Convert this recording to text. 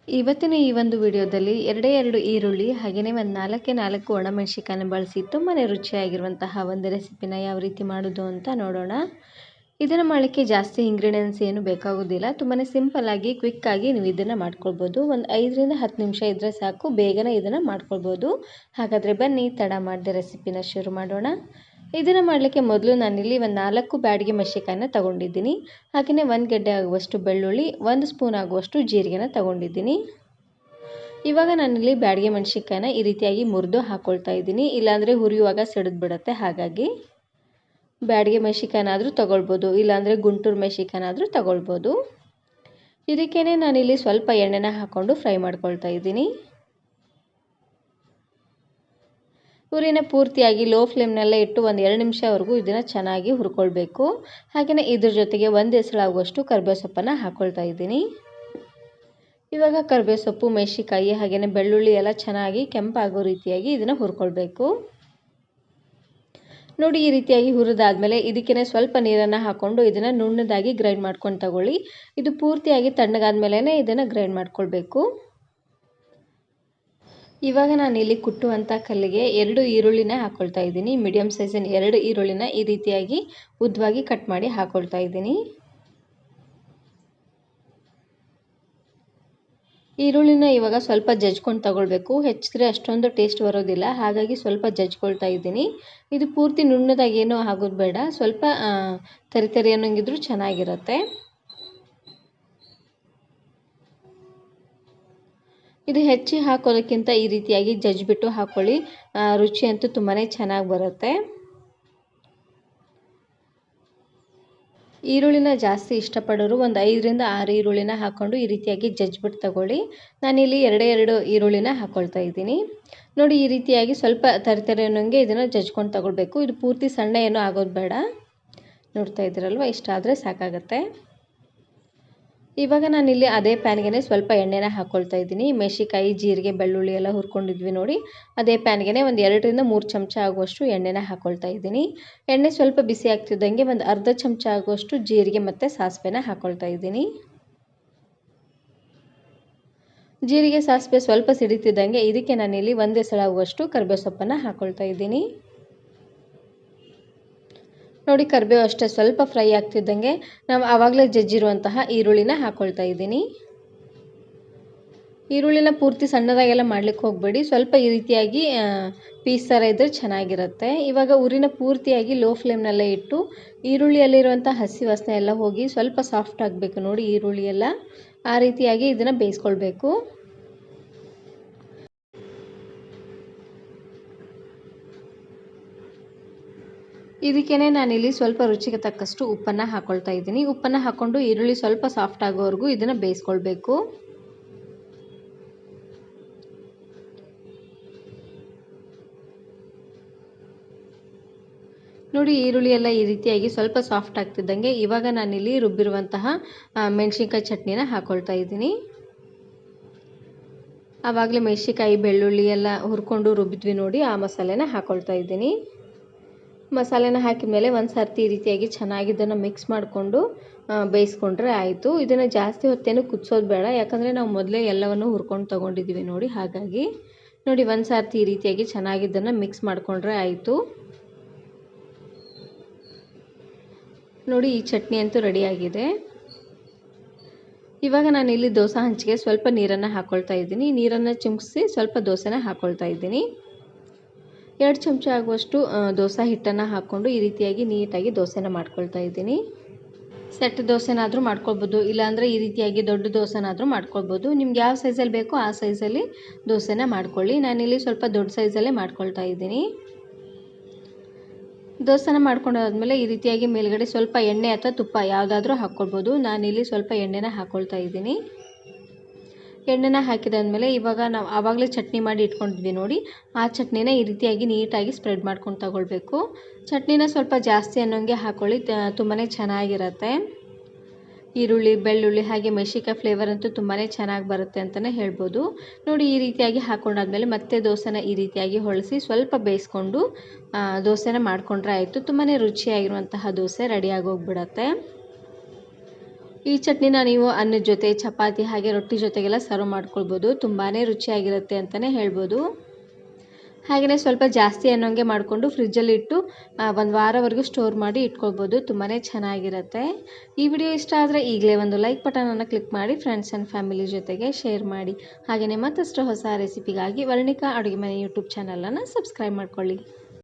ಇವತ್ತಿನ ಈ ಒಂದು ವಿಡಿಯೋದಲ್ಲಿ ಎರಡು ಈರುಳ್ಳಿ ಹಾಗೆಯೇ ಒಂದು 4 ಒಣಮೆಣಸಿನಕಾಯನ್ನು ಬಳಸಿ ತುಂಬಾ ರುಚಿಯಾಗಿರುವಂತಹ ಒಂದು ರೆಸಿಪಿನ ಯಾವ ರೀತಿ ಮಾಡೋದು ಅಂತ ನೋಡೋಣ. ಇದನ್ನು ಮಾಡಲಿಕ್ಕೆ ಜಾಸ್ತಿ ಇಂಗ್ರೀಡಿಯೆಂಟ್ಸ್ ಏನು ಬೇಕಾಗೋದಿಲ್ಲ. ತುಂಬಾ ಸಿಂಪಲ್ ಆಗಿ ಕ್ವಿಕ್ ಆಗಿ ನೀವು ಇದನ್ನು ಮಾಡ್ಕೊಳ್ಬೋದು. ಒಂದು 5 ರಿಂದ 10 ನಿಮಿಷ ಇದ್ದರೆ ಸಾಕು, ಬೇಗನೆ ಇದನ್ನು ಮಾಡ್ಕೊಳ್ಬೋದು. ಹಾಗಾದರೆ ಬನ್ನಿ ತಡ ಮಾಡದೆ ರೆಸಿಪಿನ ಶುರು ಮಾಡೋಣ. ಇದನ್ನು ಮಾಡಲಿಕ್ಕೆ ಮೊದಲು ನಾನಿಲ್ಲಿ ಒಂದು 4 ಬ್ಯಾಡಗಿ ಮೆಣಸಿನಕಾಯಿನ ತಗೊಂಡಿದ್ದೀನಿ. ಹಾಗೆಯೇ 1 ಗೆಡ್ಡೆ ಆಗುವಷ್ಟು ಬೆಳ್ಳುಳ್ಳಿ, 1 ಸ್ಪೂನ್ ಆಗುವಷ್ಟು ಜೀರಿಗೆನ ತಗೊಂಡಿದ್ದೀನಿ. ಇವಾಗ ನಾನಿಲ್ಲಿ ಬ್ಯಾಡಗಿ ಮೆಣಸಿನಕಾಯಿನ ಈ ರೀತಿಯಾಗಿ ಮುರಿದು ಹಾಕ್ಕೊಳ್ತಾ ಇದ್ದೀನಿ. ಇಲ್ಲಾಂದರೆ ಹುರಿಯುವಾಗ ಸಿಡಿದು ಬಿಡುತ್ತೆ. ಹಾಗಾಗಿ ಬ್ಯಾಡಗಿ ಮೆಣಸಿನಕಾಯಿನಾದರೂ ತಗೊಳ್ಬೋದು, ಇಲ್ಲಾಂದರೆ ಗುಂಟೂರು ಮೆಣಸಿನಕಾಯಿನಾದರೂ ತಗೊಳ್ಬೋದು. ಇದಕ್ಕೇನೆ ನಾನಿಲ್ಲಿ ಸ್ವಲ್ಪ ಎಣ್ಣೆನ ಹಾಕ್ಕೊಂಡು ಫ್ರೈ ಮಾಡ್ಕೊಳ್ತಾ ಇದ್ದೀನಿ. ಉರಿನ ಪೂರ್ತಿಯಾಗಿ ಲೋ ಫ್ಲೇಮ್ನಲ್ಲೇ ಇಟ್ಟು ಒಂದು 2 ನಿಮಿಷವರೆಗೂ ಇದನ್ನು ಚೆನ್ನಾಗಿ ಹುರ್ಕೊಳ್ಬೇಕು. ಹಾಗೆಯೇ ಇದ್ರ ಜೊತೆಗೆ 1 ಎಸಳಾಗುವಷ್ಟು ಕರಿಬೇವು ಸೊಪ್ಪನ್ನು ಹಾಕ್ಕೊಳ್ತಾ ಇದ್ದೀನಿ. ಇವಾಗ ಕರಿಬೇವು ಸೊಪ್ಪು, ಮೆಣಸಿನಕಾಯಿ ಹಾಗೆಯೇ ಬೆಳ್ಳುಳ್ಳಿ ಎಲ್ಲ ಚೆನ್ನಾಗಿ ಕೆಂಪಾಗೋ ರೀತಿಯಾಗಿ ಇದನ್ನು ಹುರ್ಕೊಳ್ಬೇಕು. ನೋಡಿ, ಈ ರೀತಿಯಾಗಿ ಹುರಿದಾದ್ಮೇಲೆ ಇದಕ್ಕೇ ಸ್ವಲ್ಪ ನೀರನ್ನು ಹಾಕ್ಕೊಂಡು ಇದನ್ನು ನುಣ್ಣದಾಗಿ ಗ್ರೈಂಡ್ ಮಾಡ್ಕೊಂಡು ತಗೊಳ್ಳಿ. ಇದು ಪೂರ್ತಿಯಾಗಿ ತಣ್ಣಗಾದ್ಮೇಲೆ ಇದನ್ನು ಗ್ರೈಂಡ್ ಮಾಡ್ಕೊಳ್ಬೇಕು. ಇವಾಗ ನಾನು ಇಲ್ಲಿ ಕುಟ್ಟುವಂಥ ಕಲ್ಲಿಗೆ 2 ಈರುಳ್ಳಿನ ಹಾಕ್ಕೊಳ್ತಾ ಇದ್ದೀನಿ. ಮೀಡಿಯಮ್ ಸೈಜಿನ 2 ಈರುಳ್ಳಿನ ಈ ರೀತಿಯಾಗಿ ಉದ್ದವಾಗಿ ಕಟ್ ಮಾಡಿ ಹಾಕ್ಕೊಳ್ತಾ ಇದ್ದೀನಿ. ಈರುಳ್ಳಿನ ಇವಾಗ ಸ್ವಲ್ಪ ಜಜ್ಕೊಂಡು ತಗೊಳ್ಬೇಕು. ಹೆಚ್ಚಿದ್ರೆ ಅಷ್ಟೊಂದು ಟೇಸ್ಟ್ ಬರೋದಿಲ್ಲ, ಹಾಗಾಗಿ ಸ್ವಲ್ಪ ಜಜ್ಕೊಳ್ತಾ ಇದ್ದೀನಿ. ಇದು ಪೂರ್ತಿ ನುಣ್ಣದಾಗಿ ಏನೂ ಆಗೋದು ಬೇಡ, ಸ್ವಲ್ಪ ತರಿ ಅನ್ನೋಂಗಿದ್ರೂ ಚೆನ್ನಾಗಿರುತ್ತೆ. ಇದು ಹೆಚ್ಚಿ ಹಾಕೋದಕ್ಕಿಂತ ಈ ರೀತಿಯಾಗಿ ಜಜ್ಜಿಬಿಟ್ಟು ಹಾಕ್ಕೊಳ್ಳಿ. ರುಚಿ ಅಂತೂ ತುಂಬಾ ಚೆನ್ನಾಗಿ ಬರುತ್ತೆ. ಈರುಳ್ಳಿನ ಜಾಸ್ತಿ ಇಷ್ಟಪಡೋರು ಒಂದು 5 ರಿಂದ 6 ಈರುಳ್ಳಿನ ಹಾಕ್ಕೊಂಡು ಈ ರೀತಿಯಾಗಿ ಜಜ್ಜಿಬಿಟ್ಟು ತಗೊಳ್ಳಿ. ನಾನಿಲ್ಲಿ 2 ಈರುಳ್ಳಿನ ಹಾಕ್ಕೊಳ್ತಾ ಇದ್ದೀನಿ. ನೋಡಿ, ಈ ರೀತಿಯಾಗಿ ಸ್ವಲ್ಪ ತರಿ ಅನ್ನೋಂಗೆ ಇದನ್ನು ಜಜ್ಕೊಂಡು ತಗೊಳ್ಬೇಕು. ಇದು ಪೂರ್ತಿ ಸಣ್ಣ ಏನೂ ಆಗೋದು ಬೇಡ. ನೋಡ್ತಾ ಇದ್ದೀರಲ್ವ, ಇಷ್ಟಾದರೆ ಸಾಕಾಗತ್ತೆ. ಇವಾಗ ನಾನಿಲ್ಲಿ ಅದೇ ಪ್ಯಾನ್ಗೆ ಸ್ವಲ್ಪ ಎಣ್ಣೆನ ಹಾಕ್ಕೊಳ್ತಾ ಇದ್ದೀನಿ. ಮೆಣಸಿನಕಾಯಿ, ಜೀರಿಗೆ, ಬೆಳ್ಳುಳ್ಳಿ ಎಲ್ಲ ಹುರ್ಕೊಂಡಿದ್ವಿ ನೋಡಿ, ಅದೇ ಪ್ಯಾನ್ಗೆ ಒಂದು 2 ರಿಂದ 3 ಚಮಚ ಆಗುವಷ್ಟು ಎಣ್ಣೆನ ಹಾಕ್ಕೊಳ್ತಾ ಇದ್ದೀನಿ. ಎಣ್ಣೆ ಸ್ವಲ್ಪ ಬಿಸಿ ಆಗ್ತಿದ್ದಂಗೆ ಒಂದು ಅರ್ಧ ಚಮಚ ಆಗುವಷ್ಟು ಜೀರಿಗೆ ಮತ್ತು ಸಾಸಿವೆನ ಹಾಕ್ಕೊಳ್ತಾ ಇದ್ದೀನಿ. ಜೀರಿಗೆ, ಸಾಸಿವೆ ಸ್ವಲ್ಪ ಸಿಡಿತಿದ್ದಂಗೆ ಇದಕ್ಕೆ ನಾನಿಲ್ಲಿ 1 ಎಸಳಾಗುವಷ್ಟು ಕರಿಬೇವು ಸೊಪ್ಪನ್ನು ಹಾಕ್ಕೊಳ್ತಾ ಇದ್ದೀನಿ. ನೋಡಿ, ಕರಿಬೇವು ಅಷ್ಟೇ ಸ್ವಲ್ಪ ಫ್ರೈ ಆಗ್ತಿದ್ದಂಗೆ ನಾವು ಆವಾಗಲೇ ಜಜ್ಜಿರುವಂತಹ ಈರುಳ್ಳಿನ ಹಾಕ್ಕೊಳ್ತಾ ಇದ್ದೀನಿ. ಈರುಳ್ಳಿನ ಪೂರ್ತಿ ಸಣ್ಣದಾಗೆಲ್ಲ ಮಾಡ್ಲಿಕ್ಕೆ ಹೋಗಬೇಡಿ, ಸ್ವಲ್ಪ ಈ ರೀತಿಯಾಗಿ ಪೀಸ್ ಥರ ಇದ್ದರೆ ಚೆನ್ನಾಗಿರುತ್ತೆ. ಇವಾಗ ಉರಿನ ಪೂರ್ತಿಯಾಗಿ ಲೋ ಫ್ಲೇಮ್ನಲ್ಲೇ ಇಟ್ಟು ಈರುಳ್ಳಿಯಲ್ಲಿರುವಂಥ ಹಸಿ ವಾಸನೆ ಎಲ್ಲ ಹೋಗಿ ಸ್ವಲ್ಪ ಸಾಫ್ಟ್ ಆಗಬೇಕು. ನೋಡಿ, ಈರುಳ್ಳಿ ಎಲ್ಲ ಆ ರೀತಿಯಾಗಿ ಇದನ್ನು ಬೇಯಿಸ್ಕೊಳ್ಬೇಕು. ಇದಕ್ಕೇ ನಾನಿಲ್ಲಿ ಸ್ವಲ್ಪ ರುಚಿಗೆ ತಕ್ಕಷ್ಟು ಉಪ್ಪನ್ನು ಹಾಕ್ಕೊಳ್ತಾ ಇದ್ದೀನಿ. ಉಪ್ಪನ್ನು ಹಾಕ್ಕೊಂಡು ಈರುಳ್ಳಿ ಸ್ವಲ್ಪ ಸಾಫ್ಟ್ ಆಗೋವರೆಗೂ ಇದನ್ನು ಬೇಯಿಸ್ಕೊಳ್ಬೇಕು. ನೋಡಿ, ಈರುಳ್ಳಿ ಎಲ್ಲ ಈ ರೀತಿಯಾಗಿ ಸ್ವಲ್ಪ ಸಾಫ್ಟ್ ಆಗ್ತಿದ್ದಂಗೆ ಇವಾಗ ನಾನಿಲ್ಲಿ ರುಬ್ಬಿರುವಂತಹ ಮೆಣಸಿನ್ಕಾಯಿ ಚಟ್ನಿನ ಹಾಕ್ಕೊಳ್ತಾ ಇದ್ದೀನಿ. ಆವಾಗಲೇ ಮೆಣಸಿನ್ಕಾಯಿ, ಬೆಳ್ಳುಳ್ಳಿ ಎಲ್ಲ ಹುರ್ಕೊಂಡು ರುಬ್ಬಿದ್ವಿ ನೋಡಿ, ಆ ಮಸಾಲೆನ ಹಾಕ್ಕೊಳ್ತಾ ಇದ್ದೀನಿ. ಮಸಾಲೆನ ಹಾಕಿದ ಮೇಲೆ ಒಂದು ಸರ್ತಿ ಈ ರೀತಿಯಾಗಿ ಚೆನ್ನಾಗಿ ಇದನ್ನು ಮಿಕ್ಸ್ ಮಾಡಿಕೊಂಡು ಬೇಯಿಸ್ಕೊಂಡ್ರೆ ಆಯಿತು. ಇದನ್ನು ಜಾಸ್ತಿ ಹೊತ್ತೇನು ಕುದಿಸೋದು ಬೇಡ, ಯಾಕಂದರೆ ನಾವು ಮೊದಲೇ ಎಲ್ಲವನ್ನು ಹುರ್ಕೊಂಡು ತೊಗೊಂಡಿದ್ದೀವಿ ನೋಡಿ. ಹಾಗಾಗಿ ನೋಡಿ, ಒಂದು ಸರ್ತಿ ಈ ರೀತಿಯಾಗಿ ಚೆನ್ನಾಗಿ ಇದನ್ನು ಮಿಕ್ಸ್ ಮಾಡಿಕೊಂಡ್ರೆ ಆಯಿತು. ನೋಡಿ, ಈ ಚಟ್ನಿ ಅಂತೂ ರೆಡಿಯಾಗಿದೆ. ಇವಾಗ ನಾನಿಲ್ಲಿ ದೋಸೆ ಹಂಚಿಗೆ ಸ್ವಲ್ಪ ನೀರನ್ನು ಹಾಕ್ಕೊಳ್ತಾ ಇದ್ದೀನಿ. ನೀರನ್ನು ಚಿಮುಕಿಸಿ ಸ್ವಲ್ಪ ದೋಸೆನ ಹಾಕ್ಕೊಳ್ತಾ ಇದ್ದೀನಿ. 2 ಚಮಚ ಆಗುವಷ್ಟು ದೋಸೆ ಹಿಟ್ಟನ್ನು ಹಾಕ್ಕೊಂಡು ಈ ರೀತಿಯಾಗಿ ನೀಟಾಗಿ ದೋಸೆನ ಮಾಡ್ಕೊಳ್ತಾ ಇದ್ದೀನಿ. ಸೆಟ್ ದೋಸೆನಾದರೂ ಮಾಡ್ಕೊಳ್ಬೋದು, ಇಲ್ಲಾಂದರೆ ಈ ರೀತಿಯಾಗಿ ದೊಡ್ಡ ದೋಸೆನಾದರೂ ಮಾಡ್ಕೊಳ್ಬೋದು. ನಿಮ್ಗೆ ಯಾವ ಸೈಜಲ್ಲಿ ಬೇಕೋ ಆ ಸೈಜಲ್ಲಿ ದೋಸೆನ ಮಾಡ್ಕೊಳ್ಳಿ. ನಾನಿಲ್ಲಿ ಸ್ವಲ್ಪ ದೊಡ್ಡ ಸೈಜಲ್ಲೇ ಮಾಡ್ಕೊಳ್ತಾ ಇದ್ದೀನಿ. ದೋಸೆನ ಮಾಡ್ಕೊಂಡಾದ್ಮೇಲೆ ಈ ರೀತಿಯಾಗಿ ಮೇಲ್ಗಡೆ ಸ್ವಲ್ಪ ಎಣ್ಣೆ ಅಥವಾ ತುಪ್ಪ ಯಾವುದಾದ್ರೂ ಹಾಕ್ಕೊಳ್ಬೋದು. ನಾನಿಲ್ಲಿ ಸ್ವಲ್ಪ ಎಣ್ಣೆನ ಹಾಕ್ಕೊಳ್ತಾ ಇದ್ದೀನಿ. ಎಣ್ಣೆನ ಹಾಕಿದಾದ್ಮೇಲೆ ಇವಾಗ ನಾವು ಆವಾಗಲೇ ಚಟ್ನಿ ಮಾಡಿ ಇಟ್ಕೊಂಡಿದ್ವಿ ನೋಡಿ, ಆ ಚಟ್ನಿನ ಈ ರೀತಿಯಾಗಿ ನೀಟಾಗಿ ಸ್ಪ್ರೆಡ್ ಮಾಡ್ಕೊಂಡು ತಗೊಳ್ಬೇಕು. ಚಟ್ನಿನ ಸ್ವಲ್ಪ ಜಾಸ್ತಿ ಅನ್ನೋಂಗೆ ಹಾಕ್ಕೊಳ್ಳಿ, ತುಂಬಾ ಚೆನ್ನಾಗಿರುತ್ತೆ. ಈರುಳ್ಳಿ, ಬೆಳ್ಳುಳ್ಳಿ ಹಾಗೆ ಮೆಣಸಿನಕಾಯಿ ಫ್ಲೇವರ್ ಅಂತೂ ತುಂಬಾ ಚೆನ್ನಾಗಿ ಬರುತ್ತೆ ಅಂತಲೇ ಹೇಳ್ಬೋದು. ನೋಡಿ, ಈ ರೀತಿಯಾಗಿ ಹಾಕ್ಕೊಂಡಾದ್ಮೇಲೆ ಮತ್ತೆ ದೋಸೆನ ಈ ರೀತಿಯಾಗಿ ಹೊಳಿಸಿ ಸ್ವಲ್ಪ ಬೇಯಿಸ್ಕೊಂಡು ದೋಸೆನ ಮಾಡಿಕೊಂಡ್ರೆ ಆಯಿತು. ತುಂಬಾ ರುಚಿಯಾಗಿರುವಂತಹ ದೋಸೆ ರೆಡಿಯಾಗಿ ಹೋಗ್ಬಿಡತ್ತೆ. ಈ ಚಟ್ನಿನ ನೀವು ಅನ್ನದ ಜೊತೆ, ಚಪಾತಿ ಹಾಗೆ ರೊಟ್ಟಿ ಜೊತೆಗೆಲ್ಲ ಸರ್ವ್ ಮಾಡ್ಕೊಳ್ಬೋದು. ತುಂಬಾ ರುಚಿಯಾಗಿರುತ್ತೆ ಅಂತಲೇ ಹೇಳ್ಬೋದು. ಹಾಗೆಯೇ ಸ್ವಲ್ಪ ಜಾಸ್ತಿ ಅನ್ನೋಂಗೆ ಮಾಡಿಕೊಂಡು ಫ್ರಿಜ್ಜಲ್ಲಿ ಇಟ್ಟು 1 ವಾರವರೆಗೂ ಸ್ಟೋರ್ ಮಾಡಿ ಇಟ್ಕೊಳ್ಬೋದು. ತುಂಬಾ ಚೆನ್ನಾಗಿರುತ್ತೆ. ಈ ವಿಡಿಯೋ ಇಷ್ಟ ಆದರೆ ಈಗಲೇ ಒಂದು ಲೈಕ್ ಬಟನನ್ನು ಕ್ಲಿಕ್ ಮಾಡಿ ಫ್ರೆಂಡ್ಸ್ ಆ್ಯಂಡ್ ಫ್ಯಾಮಿಲಿ ಜೊತೆಗೆ ಶೇರ್ ಮಾಡಿ. ಹಾಗೆಯೇ ಮತ್ತಷ್ಟು ಹೊಸ ರೆಸಿಪಿಗಾಗಿ ವರ್ಣಿಕಾ ಅಡುಗೆ ಮನೆ ಯೂಟ್ಯೂಬ್ ಚಾನಲನ್ನು ಸಬ್ಸ್ಕ್ರೈಬ್ ಮಾಡ್ಕೊಳ್ಳಿ.